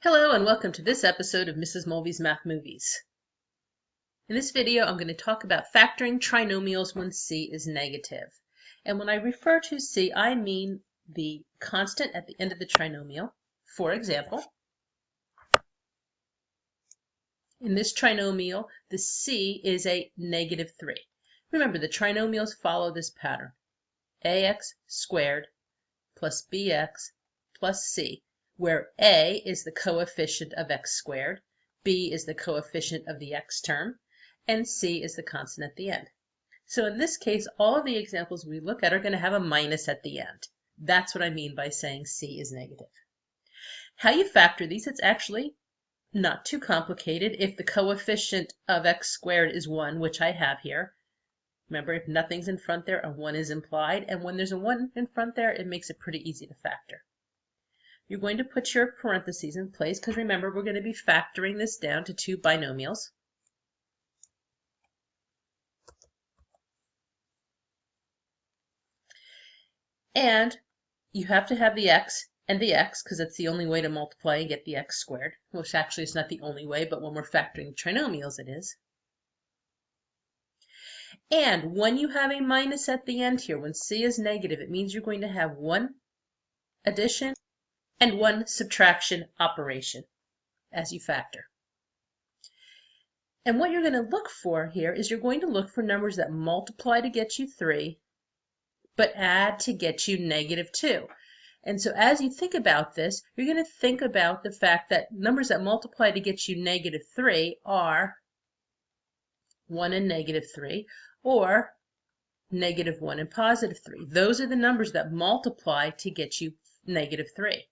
Hello and welcome to this episode of Mrs. Mulvey's Math Movies. In this video, I'm going to talk about factoring trinomials when c is negative. And when I refer to c, I mean the constant at the end of the trinomial. For example, in this trinomial, the c is a negative 3. Remember, the trinomials follow this pattern. ax squared plus bx plus c, where a is the coefficient of x squared, b is the coefficient of the x term, and c is the constant at the end. So in this case, all of the examples we look at are going to have a minus at the end. That's what I mean by saying c is negative. How you factor these, it's actually not too complicated. If the coefficient of x squared is 1, which I have here, remember, if nothing's in front there, a 1 is implied, and when there's a 1 in front there, it makes it pretty easy to factor. You're going to put your parentheses in place because remember, we're going to be factoring this down to two binomials. And you have to have the x and the x because that's the only way to multiply and get the x squared, which actually is not the only way, but when we're factoring trinomials, it is. And when you have a minus at the end here, when c is negative, it means you're going to have one addition and one subtraction operation as you factor. And what you're going to look for here is you're going to look for numbers that multiply to get you 3, but add to get you negative 2. And so as you think about this, you're going to think about the fact that numbers that multiply to get you negative 3 are 1 and negative 3, or negative 1 and positive 3. Those are the numbers that multiply to get you negative 3.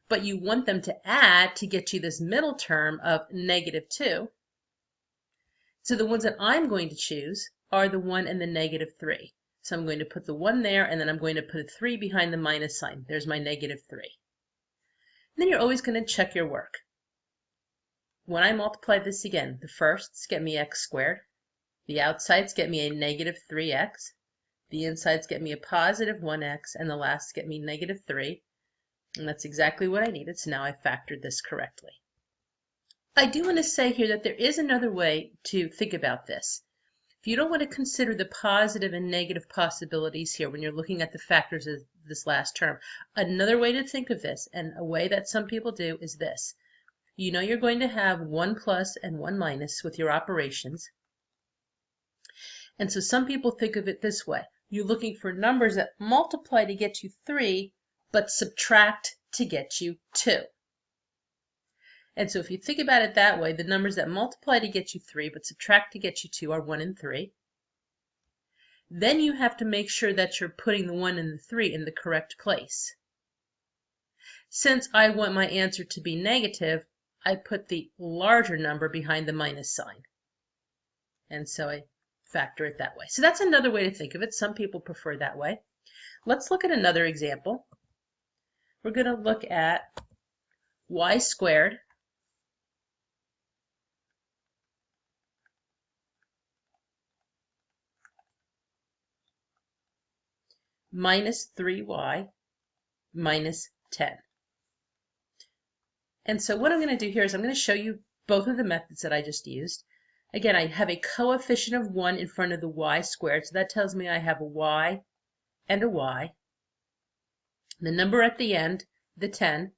But you want them to add to get you this middle term of negative 2. So the ones that I'm going to choose are the 1 and the negative 3. So I'm going to put the 1 there, and then I'm going to put a 3 behind the minus sign. There's my negative 3. And then you're always going to check your work. When I multiply this again, the firsts get me x squared. The outsides get me a negative 3x. The insides get me a positive 1x, and the lasts get me negative 3. And that's exactly what I needed, so now I factored this correctly. I do want to say here that there is another way to think about this. If you don't want to consider the positive and negative possibilities here when you're looking at the factors of this last term, another way to think of this, and a way that some people do, is this. You know you're going to have 1 plus and 1 minus with your operations. And so some people think of it this way. You're looking for numbers that multiply to get you 3, but subtract to get you 2. And so if you think about it that way, the numbers that multiply to get you 3, but subtract to get you 2 are 1 and 3. Then you have to make sure that you're putting the 1 and the 3 in the correct place. Since I want my answer to be negative, I put the larger number behind the minus sign. And so I factor it that way. So that's another way to think of it. Some people prefer that way. Let's look at another example. We're going to look at y squared minus 3y minus 10. And so what I'm going to do here is I'm going to show you both of the methods that I just used. Again, I have a coefficient of 1 in front of the y squared, so that tells me I have a y and a y. The number at the end, the 10,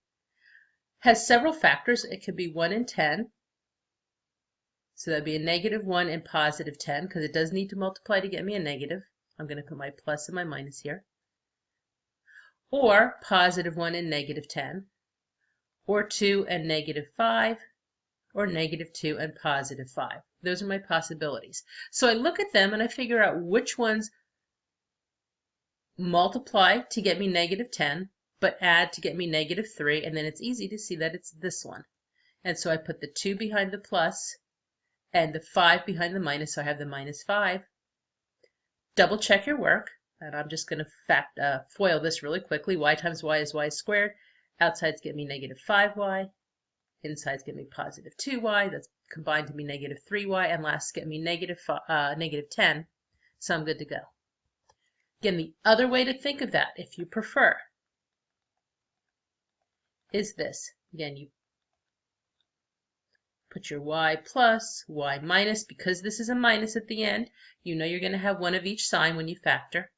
has several factors. It could be 1 and 10. So that would be a negative 1 and positive 10, because it does need to multiply to get me a negative. I'm going to put my plus and my minus here. Or positive 1 and negative 10. Or 2 and negative 5. Or negative 2 and positive 5. Those are my possibilities. So I look at them and I figure out which ones multiply to get me negative 10, but add to get me negative 3, and then it's easy to see that it's this one. And so I put the 2 behind the plus and the 5 behind the minus, so I have the minus 5. Double check your work, and I'm just going to FOIL this really quickly. Y times y is y squared. Outsides get me negative 5y. Insides get me positive 2y. That's combined to be negative 3y, and lasts get me negative 10. So I'm good to go. Again, the other way to think of that, if you prefer, is this. Again, you put your y plus, y minus. Because this is a minus at the end, you know you're going to have one of each sign when you factor.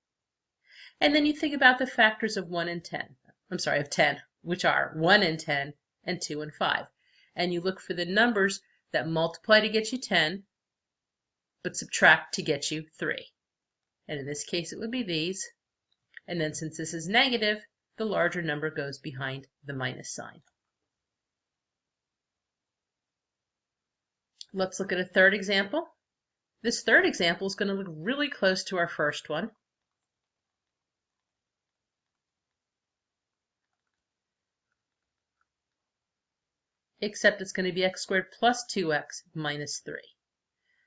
And then you think about the factors of 1 and 10. I'm sorry, of 10, which are 1 and 10 and 2 and 5. And you look for the numbers that multiply to get you 10, but subtract to get you 3. And in this case, it would be these. And then since this is negative, the larger number goes behind the minus sign. Let's look at a third example. This third example is going to look really close to our first one. Except it's going to be x squared plus 2x minus 3.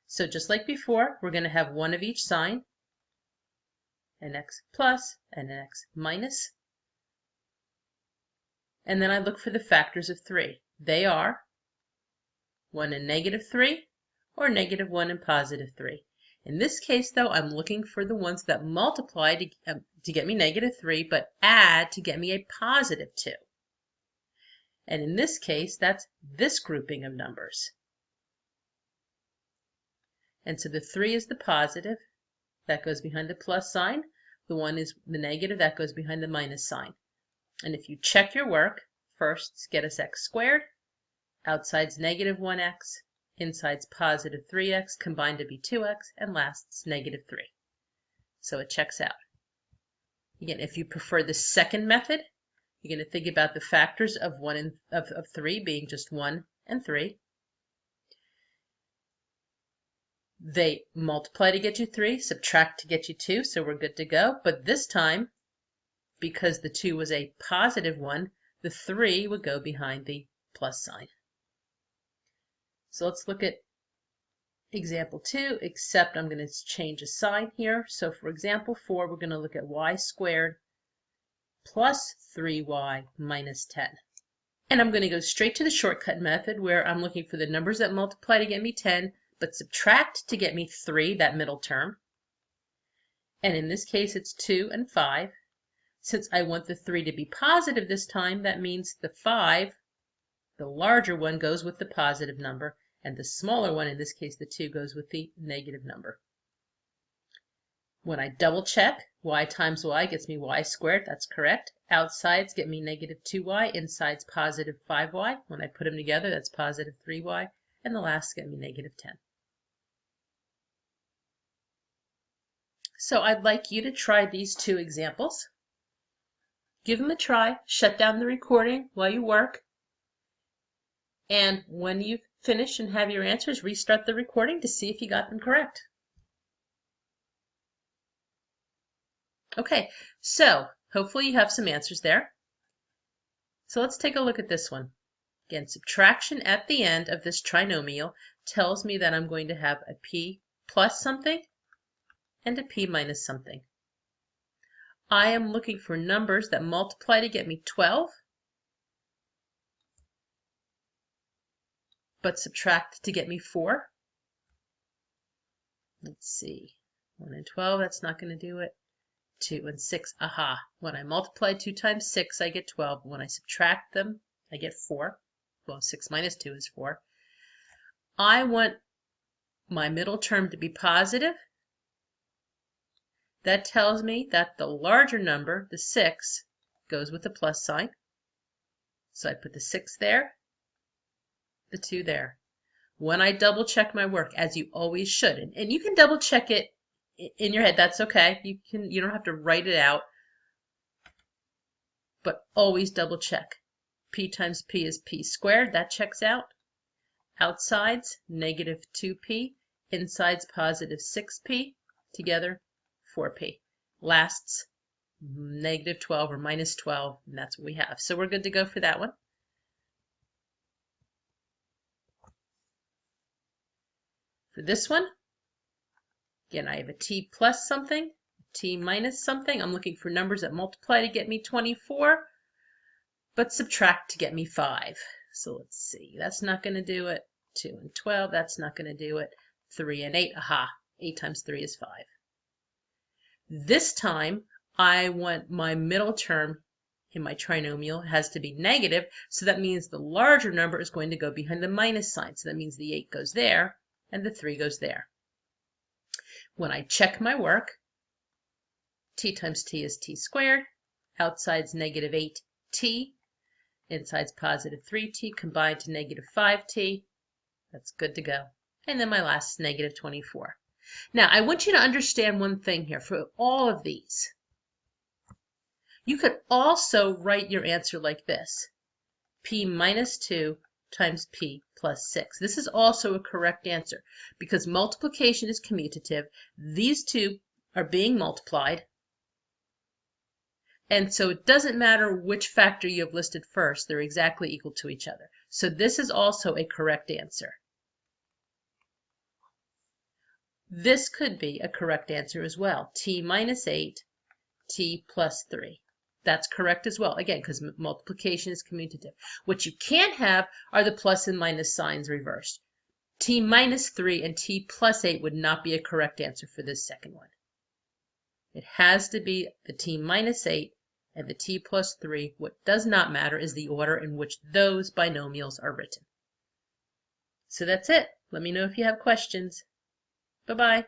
So just like before, we're going to have one of each sign, an x plus and an x minus. And then I look for the factors of 3. They are 1 and negative 3, or negative 1 and positive 3. In this case, though, I'm looking for the ones that multiply to get me negative 3, but add to get me a positive 2. And in this case, that's this grouping of numbers. And so the 3 is the positive, that goes behind the plus sign. The 1 is the negative, that goes behind the minus sign. And if you check your work, first get us x squared, outside's negative 1x, inside's positive 3x, combined to be 2x, and last's negative 3. So it checks out. Again, if you prefer the second method, you're going to think about the factors of 3 being just 1 and 3. They multiply to get you 3, subtract to get you 2, so we're good to go. But this time, because the 2 was a positive 1, the 3 would go behind the plus sign. So let's look at example 2, except I'm going to change a sign here. So for example 4, we're going to look at y squared plus 3y minus 10. And I'm going to go straight to the shortcut method where I'm looking for the numbers that multiply to get me 10, but subtract to get me 3, that middle term. And in this case, it's 2 and 5. Since I want the 3 to be positive this time, that means the 5, the larger one, goes with the positive number, and the smaller one, in this case the 2, goes with the negative number. When I double check, y times y gets me y squared, that's correct. Outsides get me negative 2y, inside's positive 5y. When I put them together, that's positive 3y, and the last get me negative 10. So I'd like you to try these two examples. Give them a try, shut down the recording while you work, and when you finish and have your answers, restart the recording to see if you got them correct. Okay, so hopefully you have some answers there. So let's take a look at this one. Again, subtraction at the end of this trinomial tells me that I'm going to have a p plus something and a p minus something. I am looking for numbers that multiply to get me 12, but subtract to get me 4. Let's see, 1 and 12, that's not going to do it. 2 and 6, aha. When I multiply 2 times 6, I get 12. When I subtract them, I get 4. Well, 6 minus 2 is 4. I want my middle term to be positive. That tells me that the larger number, the 6, goes with the plus sign. So I put the 6 there, the 2 there. When I double check my work, as you always should, and you can double check it in your head, that's okay. You don't have to write it out, but always double check. P times P is P squared, that checks out. Outsides, negative 2P, insides positive 6P, together 4P. Lasts negative 12 or minus 12, and that's what we have. So we're good to go for that one. For this one, again, I have a t plus something, t minus something. I'm looking for numbers that multiply to get me 24, but subtract to get me 5. So let's see, that's not going to do it. 2 and 12, that's not going to do it. 3 and 8, aha, 8 times 3 is 5. This time, I want my middle term in my trinomial has to be negative, so that means the larger number is going to go behind the minus sign. So that means the 8 goes there and the 3 goes there. When I check my work, t times t is t squared. Outside's negative 8t. Inside's positive 3t combined to negative 5t. That's good to go. And then my last is negative 24. Now, I want you to understand one thing here. For all of these, you could also write your answer like this. P minus 2 times P plus 6. This is also a correct answer because multiplication is commutative. These two are being multiplied. And so it doesn't matter which factor you have listed first. They're exactly equal to each other. So this is also a correct answer. This could be a correct answer as well. T minus 8, T plus 3. That's correct as well, again, because multiplication is commutative. What you can't have are the plus and minus signs reversed. T minus 3 and T plus 8 would not be a correct answer for this second one. It has to be the T minus 8 and the T plus 3. What does not matter is the order in which those binomials are written. So that's it. Let me know if you have questions. Bye-bye.